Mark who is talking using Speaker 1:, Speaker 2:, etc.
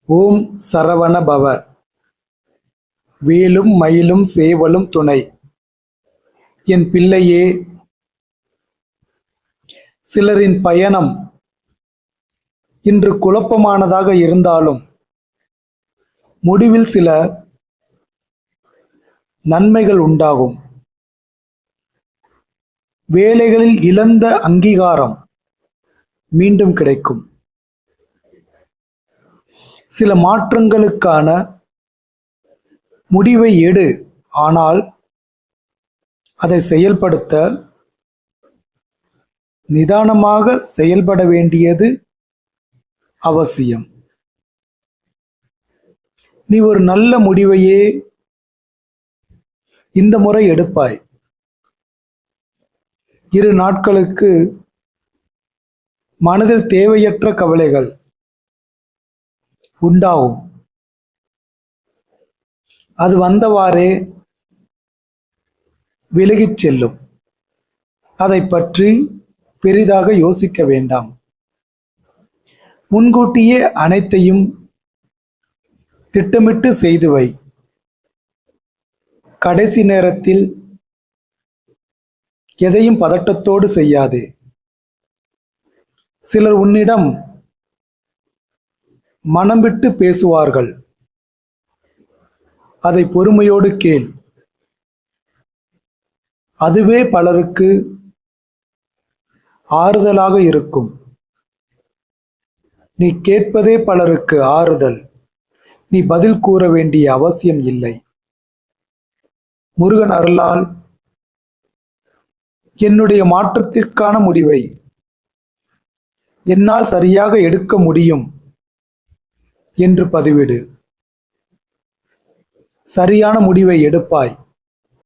Speaker 1: ஓம் சரவண பவ. வேலும் மயிலும் சேவலும் துணை. என் பிள்ளையே, சிலரின் பயணம் இன்று குழப்பமானதாக இருந்தாலும் முடிவில் சில நன்மைகள் உண்டாகும். வேலைகளில் இழந்த அங்கீகாரம் மீண்டும் கிடைக்கும். சில மாற்றங்களுக்கான முடிவை எடு, ஆனால் அதை செயல்படுத்த நிதானமாக செயல்பட வேண்டியது அவசியம். நீ ஒரு நல்ல முடிவையே இந்த முறை எடுப்பாய். 2 நாட்களுக்கு மனதில் தேவையற்ற கவலைகள் உண்டாகும். அது வந்தவாறே விலகிச் செல்லும். அதை பற்றி பெரிதாக யோசிக்க வேண்டாம். முன்கூட்டியே அனைத்தையும் திட்டமிட்டு செய்து வை. கடைசி நேரத்தில் எதையும் பதட்டத்தோடு செய்யாதே. சிலர் உன்னிடம் மனம் விட்டு பேசுவார்கள். அதை பொறுமையோடு கேள். அதுவே பலருக்கு ஆறுதலாக இருக்கும். நீ கேட்பதே பலருக்கு ஆறுதல். நீ பதில் கூற வேண்டிய அவசியம் இல்லை. முருகன் அருளால் என்னுடைய மாற்றத்திற்கான முடிவை என்னால் சரியாக எடுக்க முடியும் என்று பதிவிடு. சரியான முடிவை எடுப்பாய்.